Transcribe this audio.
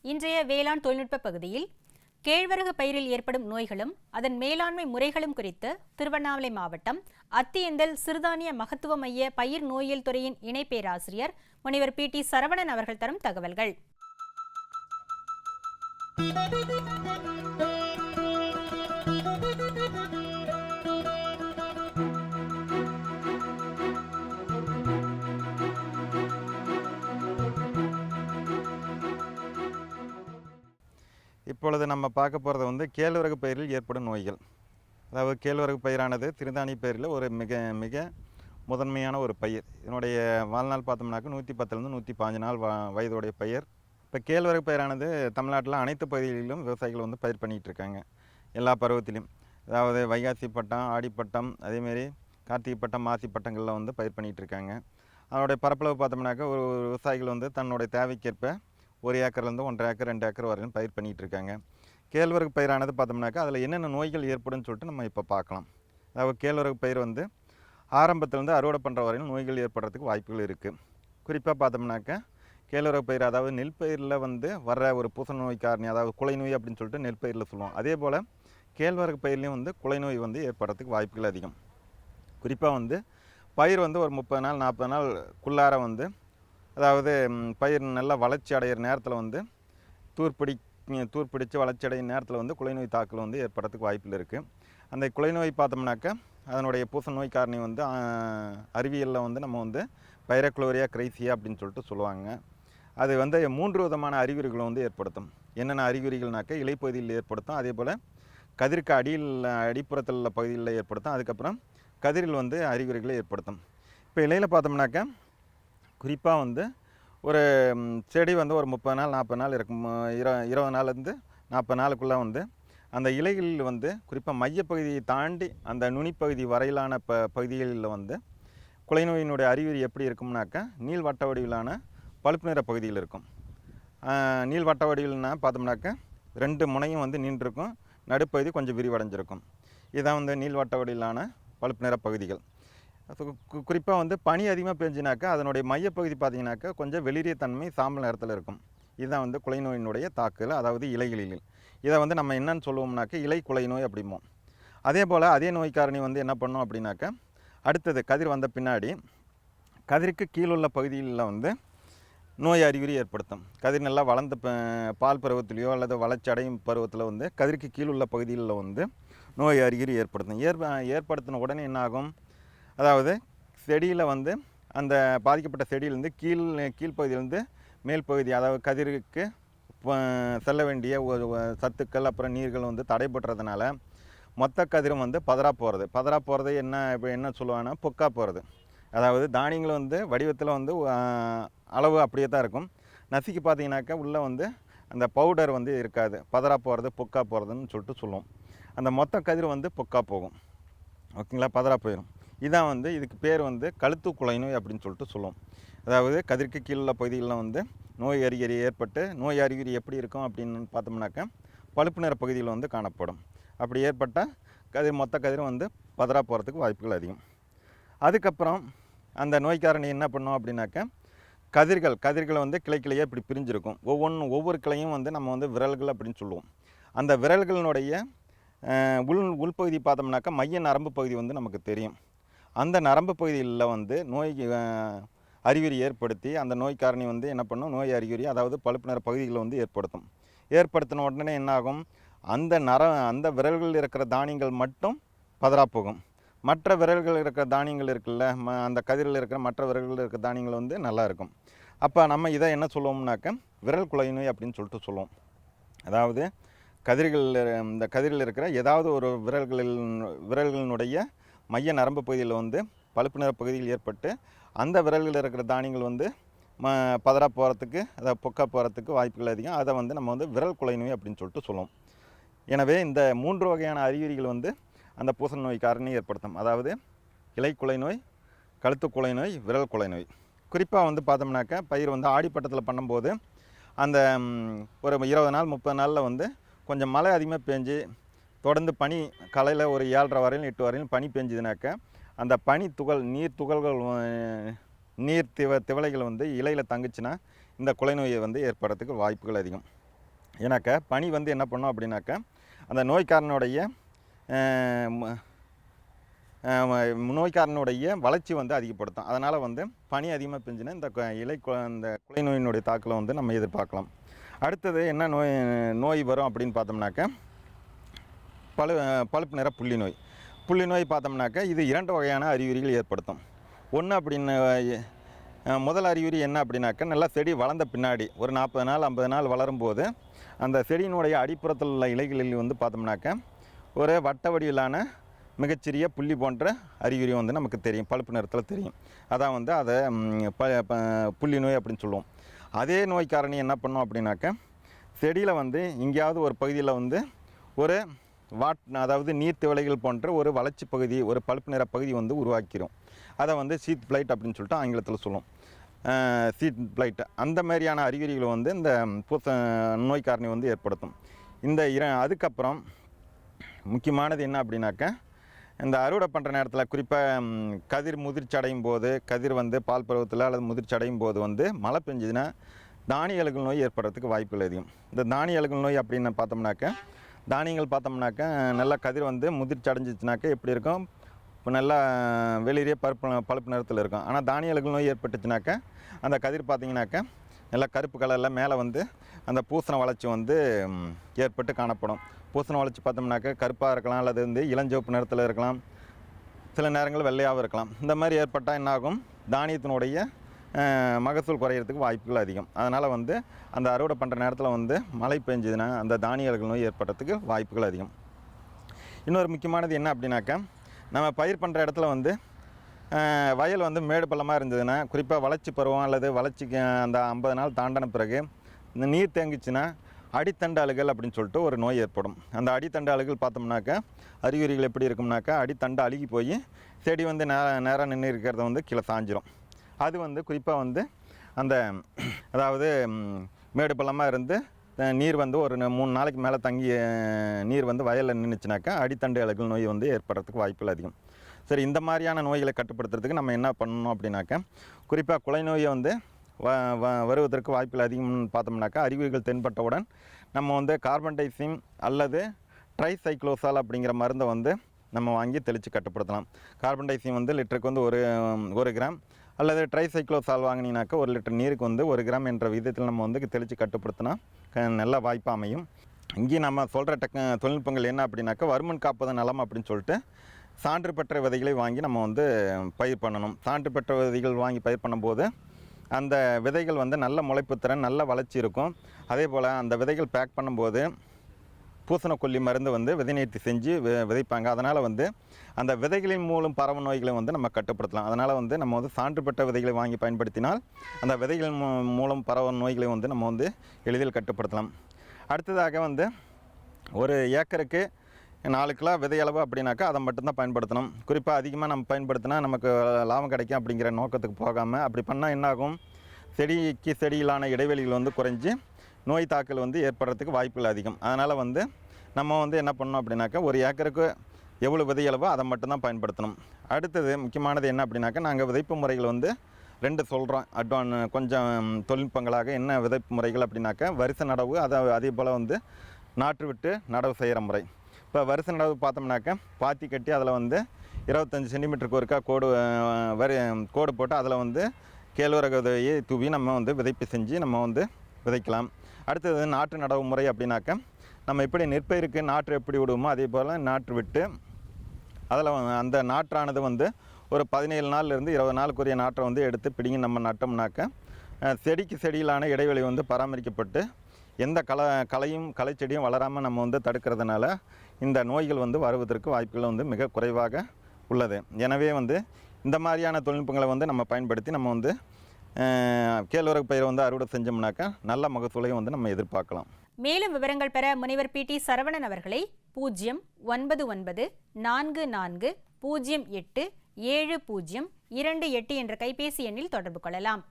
இன்றைய வேளாண் தொழில்நுட்ப பகுதியில் கேழ்வரகு பயிரில் ஏற்படும் நோய்களும் அதன் மேலாண்மை முறைகளும் குறித்து திருவண்ணாமலை மாவட்டம் அத்தியந்தல் சிறுதானிய மகத்துவ மைய பயிர் நோயியல் துறையின் இணை பேராசிரியர் முனைவர் PT சரவணன் அவர்கள் தரும் தகவல்கள். இப்பொழுது நம்ம பார்க்க போகிறது வந்து கேழ்வரகு பயிரில் ஏற்படும் நோய்கள். அதாவது கேழ்வரகு பயிரானது சிறுதானிய பயிரில் ஒரு மிக முதன்மையான ஒரு பயிர். இதனுடைய வாழ்நாள் பார்த்தோம்னாக்க 110லேருந்து 115 நாள் வயதுடைய பயிர். இப்போ கேழ்வரகு பயிரானது தமிழ்நாட்டில் அனைத்து பகுதிகளிலும் விவசாயிகள் வந்து பயிர் பண்ணிகிட்டு இருக்காங்க, எல்லா பருவத்திலையும். அதாவது வைகாசி பட்டம், ஆடிப்பட்டம், அதேமாரி கார்த்திகை பட்டம், மாசி பட்டங்களில் வந்து பயிர் பண்ணிகிட்டு இருக்காங்க. அதனுடைய பரப்பளவு பார்த்தோம்னாக்க ஒரு விவசாயிகள் வந்து தன்னுடைய தேவைக்கேற்ப 1 ஏக்கர்லேருந்து 1.5 ஏக்கர் 2 ஏக்கர் வரையும் பயிர் பண்ணிகிட்டு இருக்காங்க. கேழ்வரகு பயிரானது பார்த்தோம்னாக்கா அதில் என்னென்ன நோய்கள் ஏற்படும் சொல்லிட்டு நம்ம இப்போ பார்க்கலாம். அதாவது கேழ்வரகு பயிர் வந்து ஆரம்பத்திலேருந்து அறுவடை பண்ணுற வரையும் நோய்கள் ஏற்படுறதுக்கு வாய்ப்புகள் இருக்குது. குறிப்பாக பார்த்தோம்னாக்கா கேழ்வரகு பயிர், அதாவது நெல் பயிரில் வந்து வர்ற ஒரு பூச நோய் காரணி, அதாவது குலை நோய் அப்படின்னு சொல்லிட்டு நெல் பயிரில் சொல்லுவோம். அதே போல் கேழ்வரகு பயிர்லேயும் வந்து குலை நோய் வந்து ஏற்படுறதுக்கு வாய்ப்புகள் அதிகம். குறிப்பாக வந்து பயிர் வந்து ஒரு 30 நாள் 40 நாளுக்குள்ளார வந்து, அதாவது பயிர் நல்லா வளர்ச்சி அடைகிற நேரத்தில் வந்து தூர்பிடிச்சு வளர்ச்சி அடைகிற நேரத்தில் வந்து குலைநோய் தாக்கல் வந்து ஏற்படுறதுக்கு வாய்ப்பில் இருக்குது. அந்த குலைநோய் பார்த்தோம்னாக்கா அதனுடைய பூச நோய் காரணி வந்து அறிவியலில் வந்து நம்ம வந்து பைரக்ளோரியா கிரைசியா அப்படின்னு சொல்லிட்டு சொல்லுவாங்க. அது வந்து 3 விதமான அறிகுறிகளை வந்து ஏற்படுத்தும். என்னென்ன அறிகுறிகள்னாக்கா இலைப்பகுதியில் ஏற்படுத்தும், அதே போல் கதிருக்கு அடிப்புறத்தில் உள்ள பகுதிகளில் ஏற்படுத்தும், அதுக்கப்புறம் கதிரில் வந்து அறிகுறிகளை ஏற்படுத்தும். இப்போ இலையில் பார்த்தோம்னாக்கா குறிப்பாக வந்து ஒரு செடி வந்து ஒரு 30 நாள் 40 நாள் இருக்கும், 20 நாள்லேருந்து 40 நாளுக்குள்ளே வந்து அந்த இலைகளில் வந்து குறிப்பாக மையப்பகுதியை தாண்டி அந்த நுனிப்பகுதி வரையிலான பகுதிகளில் வந்து குலைநோயினுடைய அறிகுறி எப்படி இருக்கும்னாக்கா நீள் வட்ட வடிவிலான பழுப்பு நிற பகுதியில் இருக்கும். நீள் வட்ட வடிவில்னா பார்த்தோம்னாக்கா 2 முனையும் வந்து நீண்டிருக்கும், நடுப்பகுதி கொஞ்சம் விரிவடைஞ்சிருக்கும். இதுதான் வந்து நீள் வட்ட வடிவிலான பழுப்பு நிற பகுதிகள். குறிப்பாக வந்து பனி அதிகமாக பெஞ்சினாக்கா அதனுடைய மையப்பகுதி பார்த்திங்கனாக்கா கொஞ்சம் வெளிரிய தன்மை சாம்பல் நிறத்தில் இருக்கும். இதுதான் வந்து குலை நோயினுடைய தாக்குதல், அதாவது இலைகளில். இதை வந்து நம்ம என்னன்னு சொல்லுவோம்னாக்கா இலை குலை நோய் அப்படிம்போம். அதே போல் அதே நோய் காரணி வந்து என்ன பண்ணோம் அப்படின்னாக்கா அடுத்தது கதிர் வந்த பின்னாடி கதிருக்கு கீழுள்ள பகுதிகளில் வந்து நோய் அறிகுறி ஏற்படுத்தும். கதிர் நல்லா வளர்ந்த பால் பருவத்திலையோ அல்லது வளர்ச்சி அடையும் பருவத்தில் வந்து கதிருக்கு கீழுள்ள பகுதிகளில் வந்து நோய் அறிகுறி ஏற்படுத்தும். ஏற்படுத்தின உடனே என்னாகும், அதாவது செடியில் வந்து அந்த பாதிக்கப்பட்ட செடியிலேருந்து கீழ்ப்பகுதியிலேருந்து மேல் பகுதி, அதாவது கதிருக்கு செல்ல வேண்டிய ஒரு சத்துக்கள் அப்புறம் நீர்கள் வந்து தடைபடுறதுனால மொத்த கதிரும் வந்து பதறா போகிறது. என்ன சொல்லுவாங்கன்னா பொக்கா போகிறது. அதாவது தானியங்கள் வந்து வடிவத்தில் வந்து அளவு அப்படியே தான் இருக்கும், நசுக்கி பார்த்தீங்கன்னாக்கா உள்ளே வந்து அந்த பவுடர் வந்து இருக்காது. பதறா போகிறது, பொக்கா போகிறதுன்னு சொல்லிட்டு சொல்லுவோம். அந்த மொத்த கதிர் வந்து பொக்கா போகும், ஓகேங்களா, பதறா போயிடும். இதான் வந்து இதுக்கு பேர் வந்து கழுத்து குலை நோய் அப்படின்னு சொல்லிட்டு சொல்லுவோம். அதாவது கதிருக்கு கீழே பகுதிகளில் வந்து நோய் அறிகுறி ஏற்பட்டு, நோய் அறிகுறி எப்படி இருக்கும் அப்படின்னு பார்த்தோம்னாக்கா பழுப்பு நிற பகுதியில் வந்து காணப்படும். அப்படி ஏற்பட்டால் மொத்த கதிரும் வந்து பதறா போகிறதுக்கு வாய்ப்புகள் அதிகம். அதுக்கப்புறம் அந்த நோய்க்காரணி என்ன பண்ணோம் அப்படின்னாக்கா கதிர்கள் வந்து கிளையாக இப்படி பிரிஞ்சிருக்கும். ஒவ்வொரு கிளையும் வந்து நம்ம வந்து விரல்கள் அப்படின்னு சொல்லுவோம். அந்த விரல்களினுடைய உள்பகுதி பார்த்தோம்னாக்கா மைய நரம்பு பகுதி வந்து நமக்கு தெரியும். அந்த நரம்பு பகுதியில் வந்து நோய் அறிகுறி ஏற்படுத்தி அந்த நோய் காரணி வந்து என்ன பண்ணும், நோய் அறிகுறி அதாவது பழுப்பு நிற பகுதிகளை வந்து ஏற்படுத்தின உடனே என்னாகும், அந்த விரல்களில் இருக்கிற தானியங்கள் மட்டும் பதறா போகும். மற்ற விரல்கள் இருக்கிற தானியங்கள் இருக்குல்ல, அந்த கதிரில் இருக்கிற மற்ற விரல்களில் இருக்கிற தானியங்கள் வந்து நல்லா இருக்கும். அப்போ நம்ம இதை என்ன சொல்லுவோம்னாக்க விரல் குலை நோய் அப்படின்னு சொல்லிட்டு சொல்லுவோம். அதாவது இந்த கதிரில் இருக்கிற ஏதாவது ஒரு விரல்களினுடைய மைய நரம்பு பகுதியில் வந்து பழுப்பு நிற பகுதியில் ஏற்பட்டு அந்த விரல்களில் இருக்கிற தானியங்கள் வந்து பதறா போகிறதுக்கு, அதை பொக்கா போகிறதுக்கு வாய்ப்புகள் அதிகம். அதை வந்து நம்ம வந்து விரல் குலை நோய் அப்படின்னு சொல்லிட்டு சொல்லுவோம். எனவே இந்த 3 வகையான அறிகுறிகள் வந்து அந்த பூசண நோய் காரணி ஏற்படுத்தும். அதாவது இலை குலை நோய், கழுத்து குலை நோய், விரல் குலை நோய். குறிப்பாக வந்து பார்த்தோம்னாக்கா பயிர் வந்து ஆடிப்பட்டத்தில் பண்ணும்போது அந்த ஒரு 20 நாள் 30 நாளில் வந்து கொஞ்சம் மழை அதிகமாக பெஞ்சு தொடர்ந்து பனி காலையில் ஒரு 7:30 வரையிலும் 8 வரையிலும் பனி பெஞ்சுதுனாக்கா அந்த பனி துகள் நீர் திவலைகள் வந்து இலையில் தங்குச்சுன்னா இந்த குலை நோயை வந்து ஏற்படுறதுக்கு வாய்ப்புகள் அதிகம். ஏன்னாக்கா பனி வந்து என்ன பண்ணும் அப்படின்னாக்கா அந்த நோய்க்காரனுடைய நோய்க்காரனுடைய வளர்ச்சி வந்து அதிகப்படுத்தும். அதனால் வந்து பனி அதிகமாக பெஞ்சுன்னா இந்த இந்த குலை நோயினுடைய தாக்கலை வந்து நம்ம எதிர்பார்க்கலாம். அடுத்தது என்ன நோய் வரும் அப்படின்னு பார்த்தோம்னாக்கா பழுப்பு நிற புள்ளி நோய். புள்ளி நோய் பார்த்தோம்னாக்கா இது 2 வகையான அறிகுறிகள் ஏற்படுத்தும். ஒன்று அப்படின்னு முதல் அறிகுறி என்ன அப்படின்னாக்கா நல்லா செடி வளர்ந்த பின்னாடி ஒரு 40 நாள் 50 நாள் வளரும்போது அந்த செடியினுடைய அடிப்புறத்தில் உள்ள இலைகளில் வந்து பார்த்தோம்னாக்கா ஒரு வட்ட வடிவிலான மிகச்சிறிய புள்ளி போன்ற அறிகுறி வந்து நமக்கு தெரியும், பழுப்பு நிறத்தில் தெரியும். அதான் வந்து அதை புள்ளி நோய் அப்படின்னு சொல்லுவோம். அதே நோய் காரணி என்ன பண்ணோம் அப்படின்னாக்கா செடியில் வந்து எங்கேயாவது ஒரு பகுதியில் வந்து ஒரு அதாவது நீர்த்திவளைகள் போன்ற ஒரு வளர்ச்சி பகுதி, ஒரு பழுப்பு நிற பகுதி வந்து உருவாக்கிடும். அதை வந்து சீட் பிளைட் அப்படின்னு சொல்லிட்டு ஆங்கிலத்தில் சொல்லுவோம். சீட் பிளைட் அந்த மாதிரியான அறிகுறிகளை வந்து இந்த நோய் காரணி வந்து ஏற்படுத்தும். இந்த அதுக்கப்புறம் முக்கியமானது என்ன அப்படின்னாக்கா இந்த அறுவடை பண்ணுற நேரத்தில் குறிப்பாக கதிர் முதிர்ச்சி அடையும் போது, கதிர் வந்து பால் பருவத்தில் அல்லது முதிர்ச்சி அடையும் போது வந்து மழை பெஞ்சுதுன்னா தானிய அழுகல் நோய் ஏற்படுறதுக்கு வாய்ப்புகள் அதிகம். இந்த தானிய அழுகல் நோய் அப்படின்னு பார்த்தோம்னாக்கா தானியங்கள் பார்த்தோம்னாக்கா நல்லா கதிர் வந்து முதிர்ச்சி அடைஞ்சிச்சுனாக்கா எப்படி இருக்கும், இப்போ நல்லா வெளியே பழுப்பு நிறத்தில் இருக்கும். ஆனால் தானிய அழுகல் நோய் ஏற்பட்டுச்சுனாக்கா அந்த கதிர் பார்த்திங்கனாக்கா நல்லா கருப்பு கலரில் மேலே வந்து அந்த பூசண வளர்ச்சி வந்து ஏற்பட்டு காணப்படும். பூசண வளர்ச்சி பார்த்தோம்னாக்கா கருப்பாக இருக்கலாம், அல்லது வந்து இளஞ்சிவப்பு நிறத்தில் இருக்கலாம், சில நேரங்கள் வெள்ளையாகவும் இருக்கலாம். இந்த மாதிரி ஏற்பட்டால் என்னாகும், தானியத்தினுடைய மகசூல் குறையிறதுக்கு வாய்ப்புகள் அதிகம். அதனால் வந்து அந்த அறுவடை பண்ணுற நேரத்தில் வந்து மழை பெஞ்சதுன்னா அந்த தானிய அழுகல் நோய் ஏற்படுறதுக்கு வாய்ப்புகள் அதிகம். இன்னொரு முக்கியமானது என்ன அப்படின்னாக்கா நம்ம பயிர் பண்ணுற இடத்துல வந்து வயல் வந்து மேடு பள்ளமாக இருந்ததுன்னா, குறிப்பாக வளர்ச்சி பருவம் அல்லது வளர்ச்சிக்கு அந்த 50 நாள் தாண்டின பிறகு இந்த நீர் தேங்கிச்சுன்னா அடித்தண்டு அழுகல் அப்படின்னு சொல்லிட்டு ஒரு நோய் ஏற்படும். அந்த அடித்தண்டு அழுகல் பார்த்தோம்னாக்கா அறிகுறிகள் எப்படி இருக்கும்னாக்கா அடித்தண்டு அழுகி போய் செடி வந்து நேராக நின்று இருக்கிறத வந்து கீழே சாஞ்சிரும். அது வந்து குறிப்பாக வந்து அந்த அதாவது மேடு பள்ளமாக இருந்து நீர் வந்து ஒரு 3 நாளைக்கு மேலே தங்கி நீர் வந்து வயலில் நின்றுச்சுனாக்கா அடித்தண்டு அழுகல் நோய் வந்து ஏற்படுறதுக்கு வாய்ப்புகள் அதிகம். சரி, இந்த மாதிரியான நோய்களை கட்டுப்படுத்துறதுக்கு நம்ம என்ன பண்ணணும் அப்படின்னாக்கா குறிப்பாக குலை நோயை வந்து வருவதற்கு வாய்ப்புகள் அதிகம்னு பார்த்தோம்னாக்கா அறிகுறிகள் தென்பட்டவுடன் நம்ம வந்து கார்பன்டைசிம் அல்லது ட்ரைசைக்ளோசால் அப்படிங்கிற மருந்தை வந்து நம்ம வாங்கி தெளித்து கட்டுப்படுத்தலாம். கார்பன்டைசிம் வந்து லிட்டருக்கு வந்து 1 கிராம் அல்லது ட்ரைசைக்ளோசால் வாங்கினீங்கனாக்கா 1 லிட்டர் நீருக்கு வந்து 1 கிராம் என்ற விதத்தில் நம்ம வந்து தெளித்து கட்டுப்படுத்தினா நல்ல வாய்ப்பு அமையும். இங்கே நம்ம சொல்கிற தொழில்நுட்பங்கள் என்ன அப்படின்னாக்கா வருமன் காப்பது நலம் அப்படின்னு சொல்லிட்டு சான்று பெற்ற விதைகளை வாங்கி நம்ம வந்து பயிர் பண்ணணும். சான்று பெற்ற விதைகள் வாங்கி பயிர் பண்ணும்போது அந்த விதைகள் வந்து நல்ல முளைப்புத்திறன், நல்ல வளர்ச்சி இருக்கும். அதே போல் அந்த விதைகள் பேக் பண்ணும்போது பூசணக்கொல்லி மருந்து வந்து விதை நேர்த்தி செஞ்சு விதைப்பாங்க. அதனால் வந்து அந்த விதைகளின் மூலம் பரவும் நோய்களை வந்து நம்ம கட்டுப்படுத்தலாம். அதனால் வந்து நம்ம வந்து சான்று பெற்ற விதைகளை வாங்கி பயன்படுத்தினால் அந்த விதைகளின் மூலம் பரவும் நோய்களை வந்து நம்ம வந்து எளிதில் கட்டுப்படுத்தலாம். அடுத்ததாக வந்து ஒரு ஏக்கருக்கு 4 கிலோ விதையளவு அப்படின்னாக்கா அதை மட்டும்தான் பயன்படுத்தணும். குறிப்பாக அதிகமாக நம்ம பயன்படுத்தினா நமக்கு லாபம் கிடைக்கும் அப்படிங்கிற நோக்கத்துக்கு போகாமல் அப்படி பண்ணால் என்னாகும், செடிக்கு செடியிலான இடைவெளிகள் வந்து குறைஞ்சி நோய் தாக்கல் வந்து ஏற்படுறதுக்கு வாய்ப்புகள் அதிகம். அதனால் வந்து நம்ம வந்து என்ன பண்ணணும் அப்படின்னாக்கா ஒரு ஏக்கருக்கு எவ்வளோ விதையளவோ அதை மட்டும்தான் பயன்படுத்தணும். அடுத்தது முக்கியமானது என்ன அப்படின்னாக்கா நாங்கள் விதைப்பு முறைகள் வந்து 2 சொல்கிறோம். கொஞ்சம் தொழில்நுட்பங்களாக என்ன விதைப்பு முறைகள் அப்படின்னாக்கா வரிசை நடவு, அதே போல் வந்து நாற்று விட்டு நடவு செய்கிற முறை. இப்போ வரிசை நடவு பார்த்தோம்னாக்கா பாத்தி கட்டி அதில் வந்து 25 சென்டிமீட்டருக்கு ஒருக்கா கோடு போட்டு அதில் வந்து கேழ்வரகு விதையை தூவி நம்ம வந்து விதைப்பு செஞ்சு நம்ம வந்து விதைக்கலாம். அடுத்தது நாற்று நடவு முறை அப்படின்னாக்கா நம்ம எப்படி நெற்பயிருக்கு நாற்று எப்படி விடுவோமோ அதே போல் நாற்று விட்டு அதில் அந்த நாற்றானது வந்து ஒரு 17 நாள்லேருந்து 20 நாளுக்குரிய நாற்றை வந்து எடுத்து பிடிங்கி நம்ம நட்டோம்னாக்கா செடிக்கு செடியிலான இடைவெளி வந்து பராமரிக்கப்பட்டு எந்த களைச்செடியும் வளராமல் நம்ம வந்து தடுக்கிறதுனால இந்த நோய்கள் வந்து வருவதற்கு வாய்ப்புகள் வந்து மிக குறைவாக உள்ளது. எனவே வந்து இந்த மாதிரியான தொழில்நுட்பங்களை வந்து நம்ம பயன்படுத்தி நம்ம வந்து கேழ்வரகு பயிரை வந்து அறுவடை செஞ்சோம்னாக்கா நல்ல மகசூலையும் வந்து நம்ம எதிர்பார்க்கலாம். மேலும் விவரங்கள் பெற முனைவர் PT சரவணன் அவர்களை 09944087028 என்ற கைபேசி எண்ணில் தொடர்பு கொள்ளலாம்.